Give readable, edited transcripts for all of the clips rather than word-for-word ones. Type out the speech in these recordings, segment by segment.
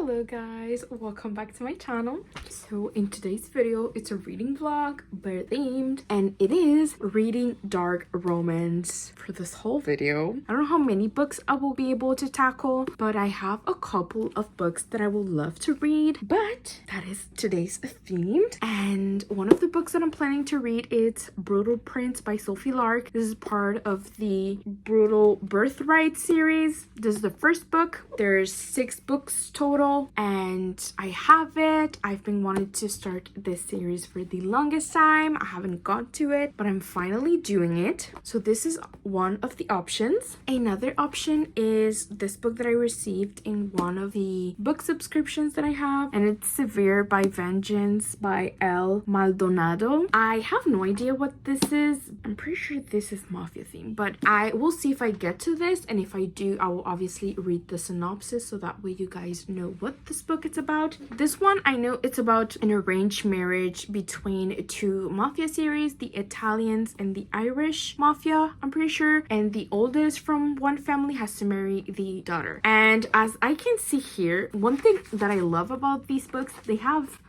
Hello guys, welcome back to my channel. So in today's video, it's a reading vlog, but themed, and it is reading dark romance. For this whole video, I don't know how many books I will be able to tackle, but I have a couple of books that I would love to read, but that is today's themed. And one of the books that I'm planning to read is Brutal Prince by Sophie Lark. This is part of the Brutal Birthright series. This is the first book. There's 6 books total, and I have it. I've been wanting to start this series for the longest time. I haven't got to it, but I'm finally doing it. So this is one of the options. Another option is this book that I received in one of the book subscriptions that I have, and it's Severe by Vengeance by El Maldonado. I have no idea what this is. I'm pretty sure this is mafia theme, but I will see if I get to this, and if I do, I will obviously read the synopsis so that way you guys know what this book is about. This one, I know it's about an arranged marriage between 2 mafia series, the Italians and the Irish mafia, I'm pretty sure, and the oldest from one family has to marry the daughter. And as I can see here, one thing that I love about these books, they have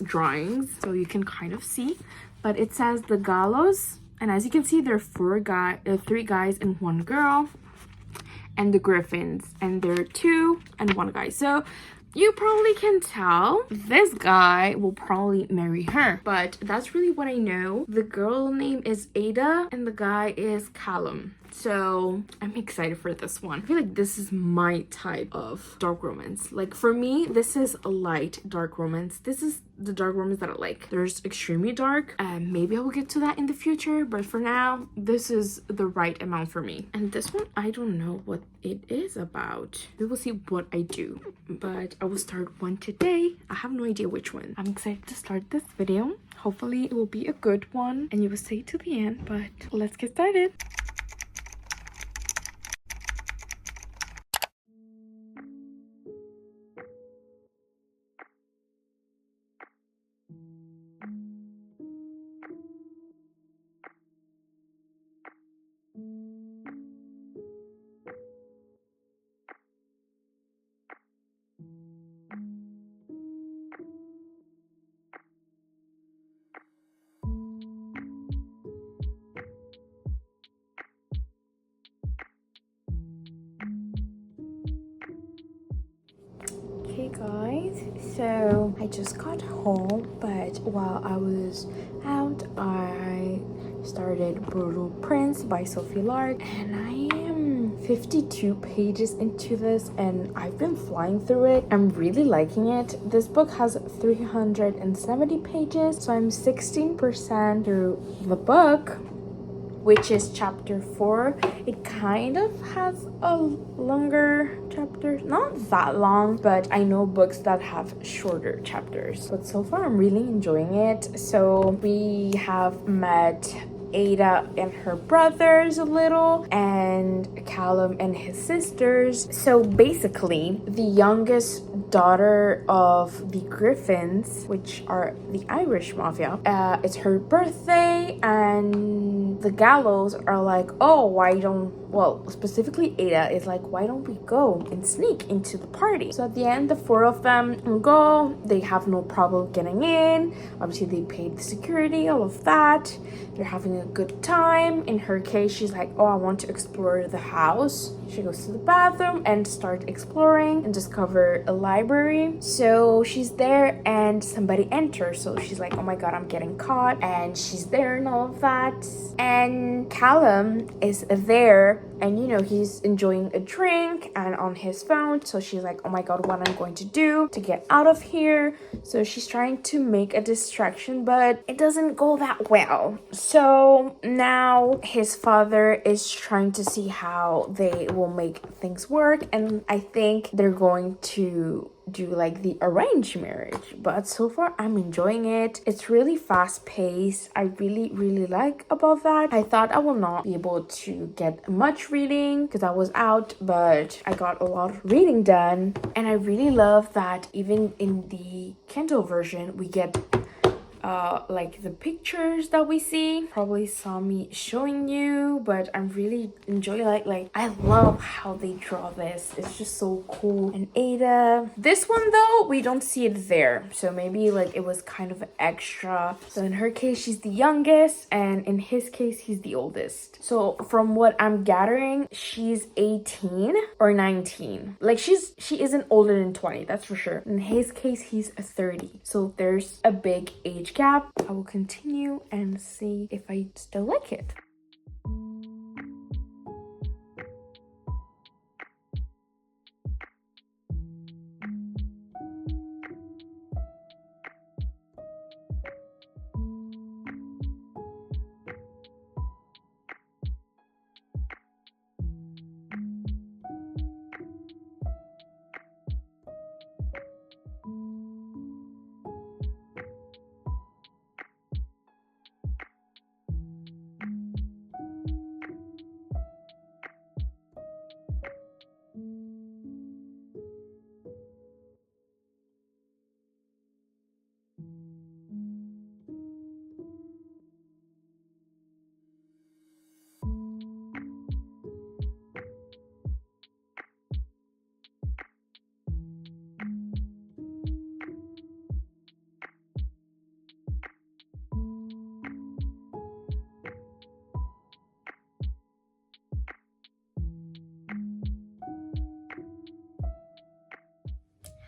drawings so you can kind of see, but it says the Gallos, and as you can see, there are 3 guys and 1 girl, and the Griffins, and there are 2 and 1 guy. So you probably can tell this guy will probably marry her, but that's really what I know. The girl name is Ada and the guy is Callum. So I'm excited for this one. I feel like this is my type of dark romance. Like for me, this is a light dark romance. This is the dark romance that I like. There's extremely dark, and maybe I will get to that in the future, but for now, this is the right amount for me. And this one, I don't know what it is about. We will see what I do, but I will start one today. I have no idea which one. I'm excited to start this video. Hopefully it will be a good one and you will stay to the end, but let's get started. Hey guys, so I just got home, but while I was out, I started Brutal Prince by Sophie Lark, and I am 52 pages into this, and I've been flying through it. I'm really liking it. This book has 370 pages, so I'm 16% through the book, which is chapter 4. It kind of has a longer chapter, not that long, but I know books that have shorter chapters, but so far I'm really enjoying it. So we have met Ada and her brothers a little, and Callum and his sisters. So basically, the youngest daughter of the Griffins, which are the Irish mafia, it's her birthday, and the Gallows are like, oh, why don't, well, specifically Ada is like, why don't we go and sneak into the party? So at the end, the 4 of them go. They have no problem getting in. Obviously, they paid the security, all of that. They're having a good time. In her case, she's like, oh, I want to explore the house. She goes to the bathroom and start exploring and discover a library. So she's there and somebody enters. So she's like, oh my god, I'm getting caught. And she's there and all of that. And Callum is there, and you know, he's enjoying a drink and on his phone. So she's like, oh my god, what I'm going to do to get out of here. So she's trying to make a distraction, but it doesn't go that well. So now his father is trying to see how they will make things work, and I think they're going to do like the arranged marriage. But so far I'm enjoying it. It's really fast paced. I really like about that. I thought I will not be able to get much reading because I was out, but I got a lot of reading done, and I really love that even in the Kindle version we get like the pictures that we see. Probably saw me showing you, but I'm really enjoying like I love how they draw this. It's just so cool. And Ada, this one though, we don't see it there, so maybe like it was kind of extra. So in her case, she's the youngest, and in his case, he's the oldest. So from what I'm gathering, she's 18 or 19. Like she isn't older than 20, that's for sure. In his case, he's 30. So there's a big age gap. I will continue and see if I still like it.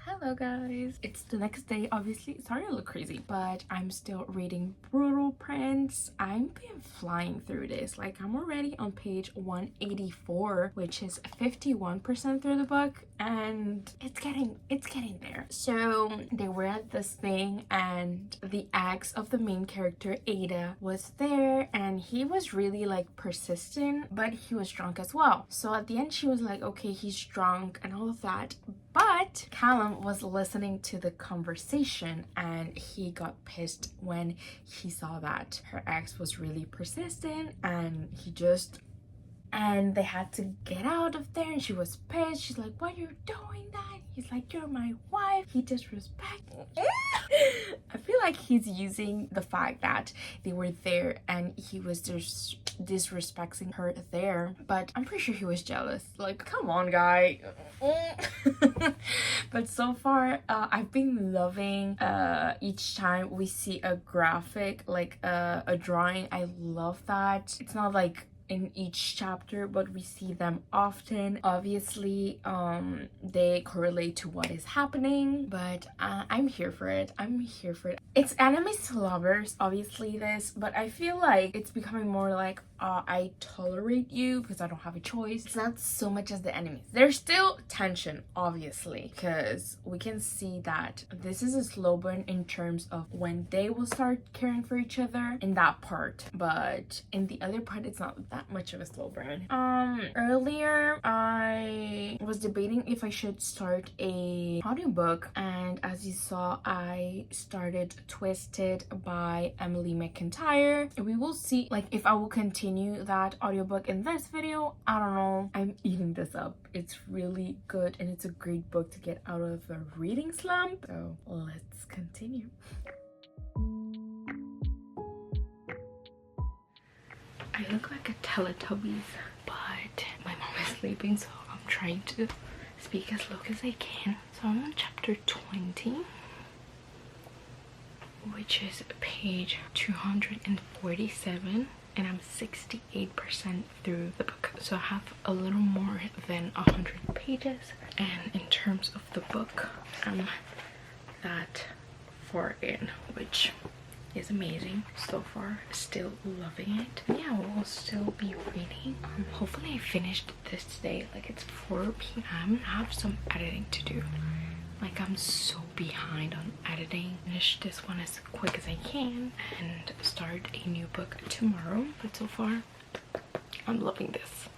Hello guys, it's the next day. Obviously, sorry I look crazy, but I'm still reading Brutal Prince. I've been flying through this. Like, I'm already on page 184, which is 51% through the book, and it's getting there. So they were at this thing, and the ex of the main character, Ada, was there, and he was really like persistent, but he was drunk as well. So at the end, she was like, okay, he's drunk and all of that, but Callum was listening to the conversation, and he got pissed when he saw that her ex was really persistent, and and they had to get out of there, and she was pissed. She's like, why are you doing that? He's like, you're my wife. He disrespect. I feel like he's using the fact that they were there and he was just disrespecting her there, but I'm pretty sure he was jealous. Like, come on, guy. But so far, I've been loving each time we see a graphic, like a drawing. I love that. It's not like in each chapter, but we see them often. Obviously, they correlate to what is happening, but I'm here for it. It's enemies to lovers, obviously, this, but I feel like it's becoming more like I tolerate you because I don't have a choice. It's not so much as the enemies. There's still tension, obviously, because we can see that this is a slow burn in terms of when they will start caring for each other in that part, but in the other part, it's not that much of a slow burn. Earlier, I was debating if I should start a audiobook, and as you saw, I started Twisted by Emily McIntyre. We will see like if I will continue that audiobook in this video. I don't know. I'm eating this up. It's really good, and it's a great book to get out of a reading slump. So let's continue. I look like a Teletubbies, but my mom is sleeping, so I'm trying to speak as low as I can. So I'm on chapter 20, which is page 247, and I'm 68% through the book. So I have a little more than 100 pages, and in terms of the book, I'm that far in, which is amazing so far. Still loving it. Yeah, we'll still be reading. Hopefully I finished this today. Like, it's 4 p.m. I have some editing to do. Like, I'm so behind on editing. Finish this one as quick as I can and start a new book tomorrow. But so far, I'm loving this.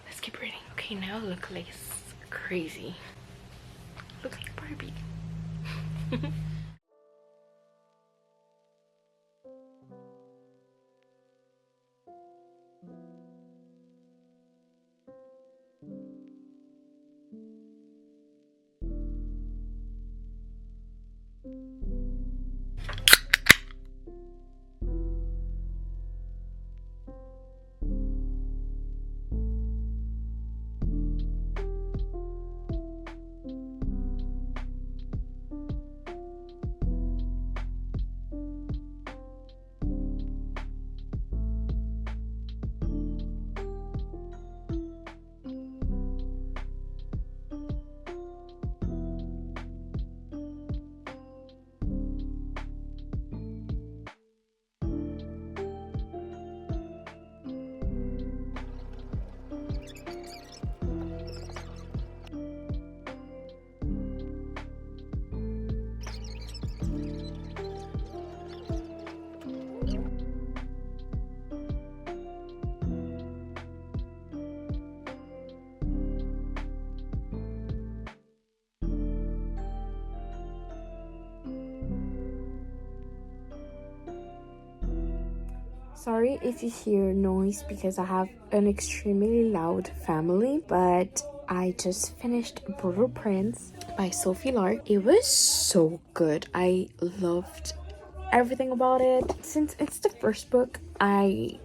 Let's keep reading. Okay, now I look like crazy. Look like Barbie. Sorry if you hear noise because I have an extremely loud family, but I just finished Brutal Prince by Sophie Lark. It was so good. I loved everything about it. Since it's the first book, I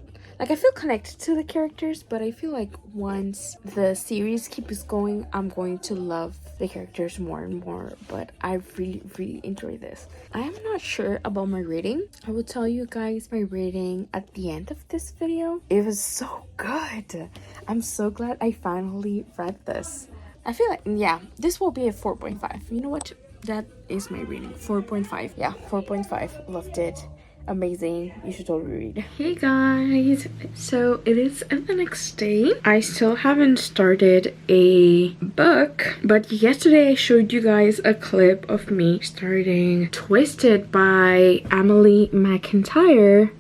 feel connected to the characters, but I feel like once the series keeps going, I'm going to love the characters more and more. But I really enjoy this. I am not sure about my rating. I will tell you guys my rating at the end of this video. It was so good. I'm so glad I finally read this. I feel like, yeah, this will be a 4.5. You know what? That is my rating. 4.5. Yeah, 4.5. Loved it. Amazing. You should totally read. Hey guys, so it is the next day. I still haven't started a book, but yesterday I showed you guys a clip of me starting Twisted by Emily McIntyre,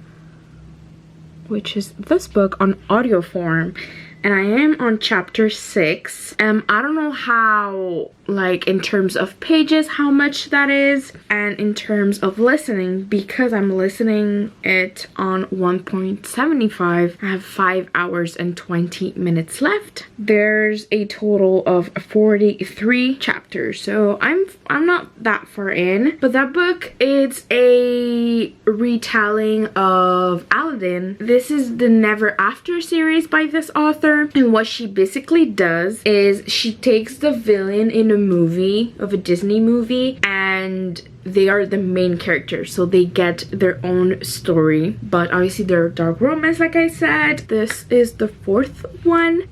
which is this book on audio form, and I am on chapter 6. I don't know how, like, in terms of pages, how much that is, and in terms of listening, because I'm listening it on 1.75. I have 5 hours and 20 minutes left. There's a total of 43 chapters, so I'm not that far in. But that book, it's a retelling of Aladdin. This is the Never After series by this author, and what she basically does is she takes the villain in a movie, of a Disney movie, and they are the main characters, so they get their own story, but obviously they're dark romance, like I said. This is the 4th one.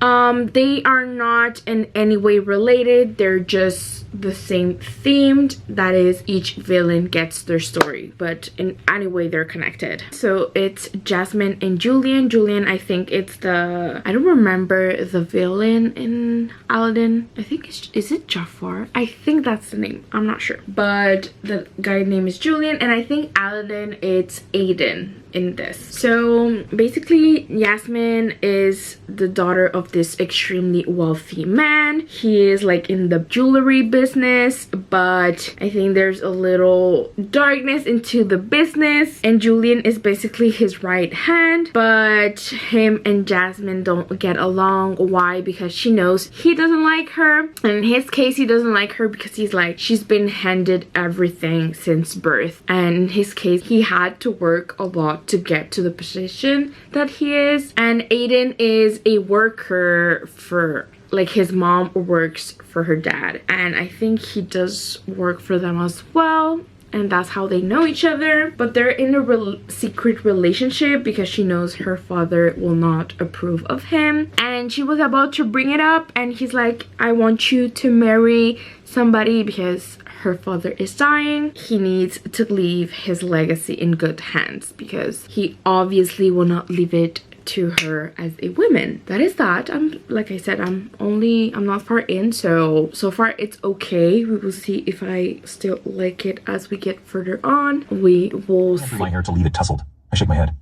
They are not in any way related, they're just the same themed, that is, each villain gets their story, but in any way they're connected. So it's Jasmine and Julian. I think it's I don't remember the villain in Aladdin. I think is it Jafar? I think that's the name, I'm not sure, but the guy name is Julian, and I think Aladdin, it's Aiden in this. So basically Jasmine is the daughter of this extremely wealthy man. He is like in the jewelry business, but I think there's a little darkness into the business, and Julian is basically his right hand, but him and Jasmine don't get along. Why? Because she knows he doesn't like her, and in his case he doesn't like her because he's like, she's been handed everything since birth, and in his case he had to work a lot to get to the position that he is. And Aiden is a worker for, like, his mom works for her dad, and I think he does work for them as well, and that's how they know each other. But they're in a secret relationship because she knows her father will not approve of him, and she was about to bring it up, and he's like, I want you to marry somebody because her father is dying. He needs to leave his legacy in good hands because he obviously will not leave it to her as a woman. That is that. Like I said, I'm not far in, so far it's okay. We will see if I still like it as we get further on. We will see. My hair to leave it tousled. I shake my head.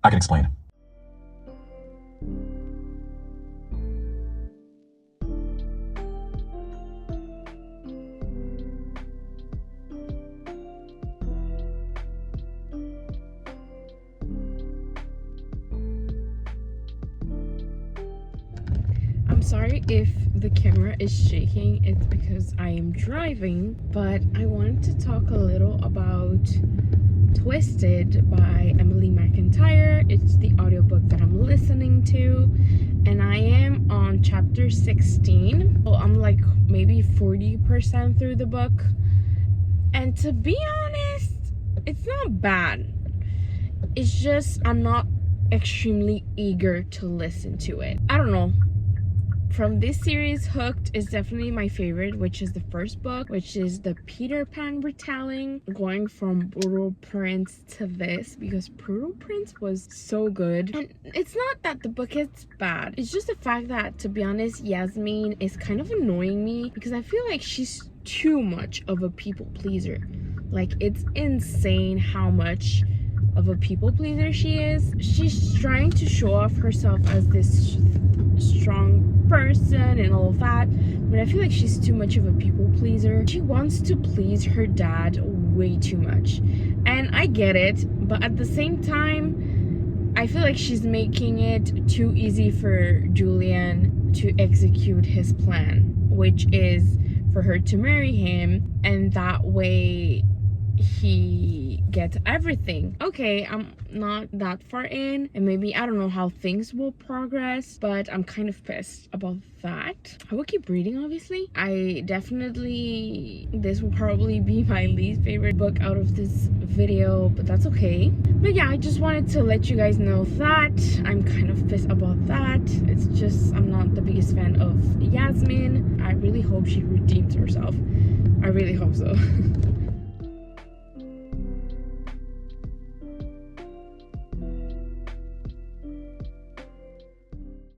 I can explain. I'm sorry if the camera is shaking, it's because I am driving, but I wanted to talk a little about Twisted by Emily McIntyre. It's the audiobook that I'm listening to, and I am on chapter 16. Well, I'm like maybe 40% through the book, and to be honest, it's not bad. It's just I'm not extremely eager to listen to it. I don't know. From this series, Hooked is definitely my favorite, which is the first book, which is the Peter Pan retelling, going from Brutal Prince to this, because Brutal Prince was so good. And it's not that the book is bad, it's just the fact that, to be honest, Yasmin is kind of annoying me because I feel like she's too much of a people pleaser. Like, it's insane how much of a people pleaser she is. She's trying to show off herself as this strong person and all of that, but I feel like she's too much of a people pleaser. She wants to please her dad way too much, and I get it, but at the same time, I feel like she's making it too easy for Julian to execute his plan, which is for her to marry him, and that way he gets everything. Okay, I'm not that far in, and maybe I don't know how things will progress, but I'm kind of pissed about that. I will keep reading, obviously. This will probably be my least favorite book out of this video, but that's okay. But yeah, I just wanted to let you guys know that I'm kind of pissed about that. It's just I'm not the biggest fan of Yasmin. I really hope she redeems herself. I really hope so.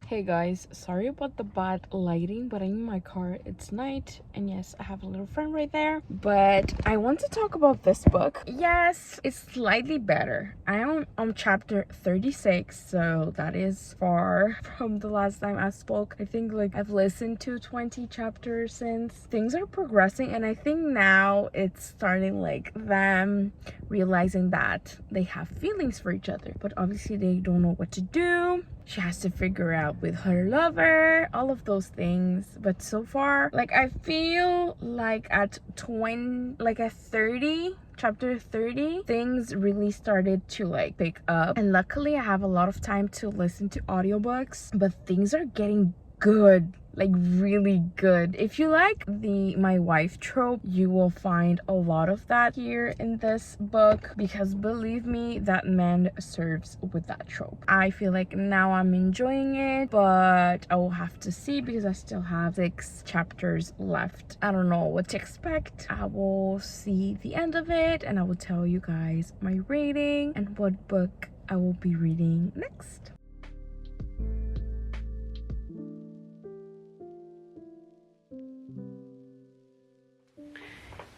Hey guys, sorry about the bad lighting, but I'm in my car. It's night, and yes, I have a little friend right there. But I want to talk about this book. Yes, it's slightly better. I am on chapter 36, so that is far from the last time I spoke. I think like I've listened to 20 chapters since. Things are progressing, and I think now it's starting like them realizing that they have feelings for each other, but obviously they don't know what to do. She has to figure out with her lover, all of those things. But so far, like I feel like at 30, chapter 30, things really started to like pick up. And luckily I have a lot of time to listen to audiobooks, but things are getting good, like really good. If you like the my wife trope, you will find a lot of that here in this book, because believe me, that man serves with that trope. I feel like now I'm enjoying it, but I will have to see because I still have 6 chapters left. I don't know what to expect. I will see the end of it and I will tell you guys my rating and what book I will be reading next.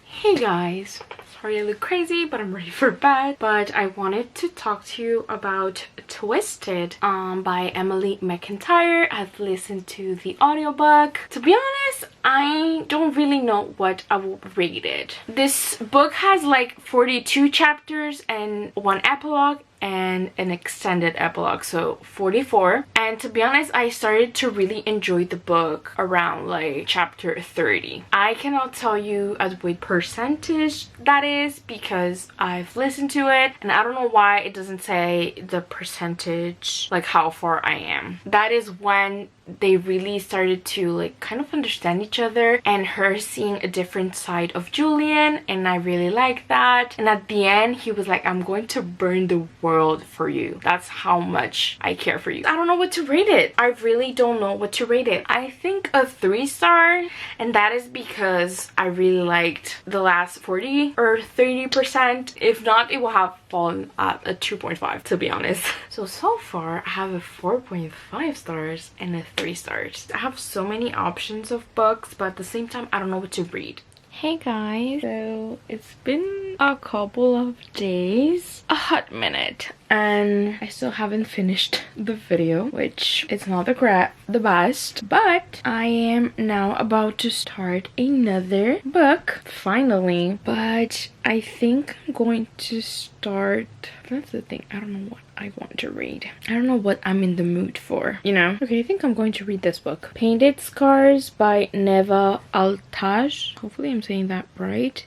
Hey guys, sorry I look crazy, but I'm ready for bed. But I wanted to talk to you about Twisted by Emily McIntyre. I've listened to the audiobook. To be honest, I don't really know what I will rate it. This book has like 42 chapters and 1 epilogue and an extended epilogue, so 44. And to be honest, I started to really enjoy the book around like chapter 30. I cannot tell you at what percentage that is because I've listened to it and I don't know why it doesn't say the percentage, like how far I am. That is when they really started to like kind of understand each other, and her seeing a different side of Julian, and I really like that. And at the end he was like, I'm going to burn the world for you. That's how much I care for you. I don't know what to rate it. I really don't know what to rate it. I think a 3-star, and that is because I really liked the last 40 or 30%. If not, it will have fallen at a 2.5 to be honest. So far I have a 4.5 stars and a 3 stars. I have so many options of books, but at the same time I don't know what to read. Hey guys, so it's been a couple of days, a hot minute, and I still haven't finished the video, which is not the best, but I am now about to start another book finally. But I think I'm going to start, that's the thing, I don't know what I want to read. I don't know what I'm in the mood for, you know. Okay, I think I'm going to read this book, Painted Scars by Neva Altaj. Hopefully I'm saying that right,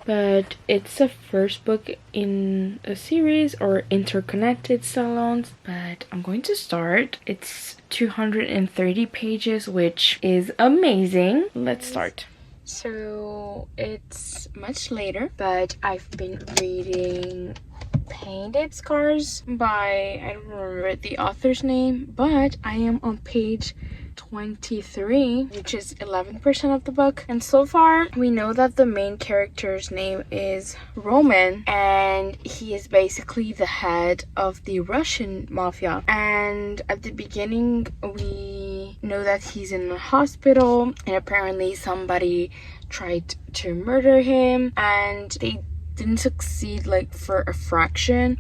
but it's the first book in a series or interconnected salons. But I'm going to start. It's 230 pages, which is amazing. Let's start. So it's much later, but I've been reading Painted Scars by, I don't remember the author's name, but I am on page 23, which is 11% of the book. And so far we know that the main character's name is Roman, and he is basically the head of the Russian mafia. And at the beginning we know that he's in a hospital, and apparently somebody tried to murder him and they didn't succeed like for a fraction,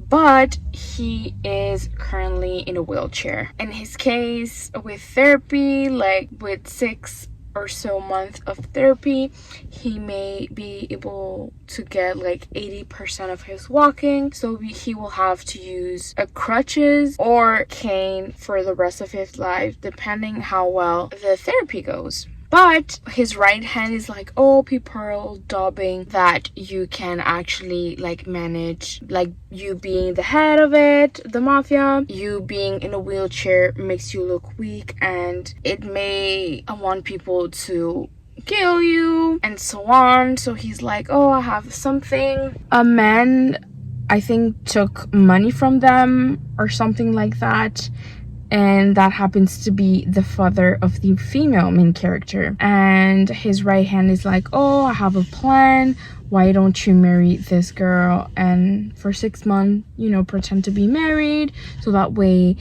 but he is currently in a wheelchair. In his case, with therapy, like with 6 or so months of therapy, he may be able to get like 80% of his walking. So he will have to use a crutches or cane for the rest of his life, depending how well the therapy goes. But his right hand is like, oh, people dubbing that you can actually like manage, like you being the head of it, the mafia, you being in a wheelchair makes you look weak and it may want people to kill you and so on. So he's like, oh, I have something. A man, I think, took money from them or something like that. And that happens to be the father of the female main character. And his right hand is like, oh, I have a plan. Why don't you marry this girl? And for 6 months, you know, pretend to be married. So that way,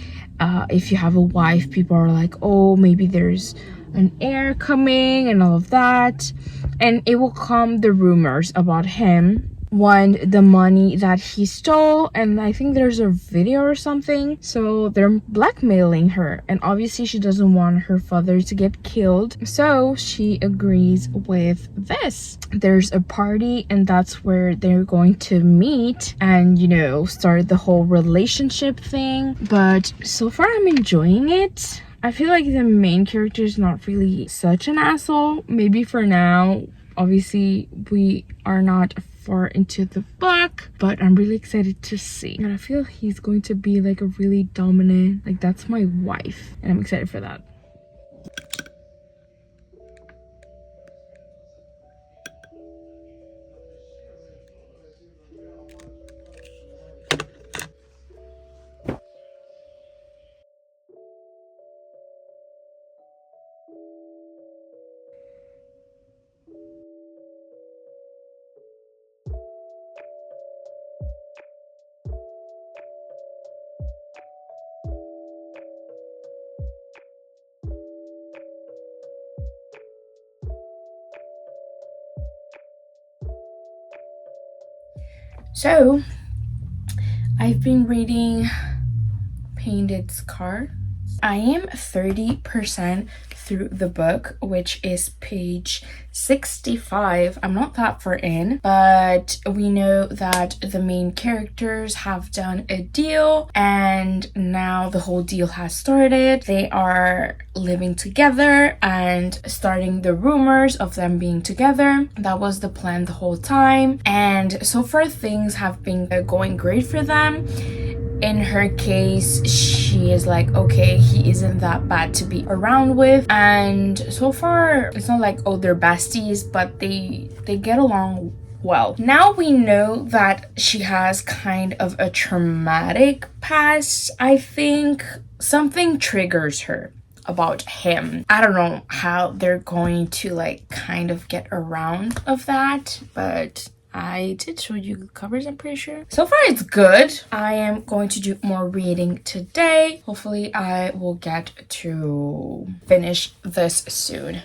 if you have a wife, people are like, oh, maybe there's an heir coming and all of that. And it will come the rumors about him want the money that he stole, and I think there's a video or something, so they're blackmailing her, and obviously she doesn't want her father to get killed, so she agrees with this. There's a party and that's where they're going to meet and, you know, start the whole relationship thing. But so far I'm enjoying it. I feel like the main character is not really such an asshole, maybe for now. Obviously we are not far into the book, but I'm really excited to see, and I feel he's going to be like a really dominant, like that's my wife, and I'm excited for that. So I've been reading Painted Scars. I am 30% through the book, which is page 65. I'm not that far in, but we know that the main characters have done a deal and now the whole deal has started. They are living together and starting the rumors of them being together. That was the plan the whole time, and so far things have been going great for them. In her case, she is like, okay, he isn't that bad to be around with, and so far it's not like, oh, they're besties, but they get along well. Now we know that she has kind of a traumatic past. I think something triggers her about him. I don't know how they're going to like kind of get around of that, but I did show you the covers, I'm pretty sure. So far it's good. I am going to do more reading today. Hopefully I will get to finish this soon.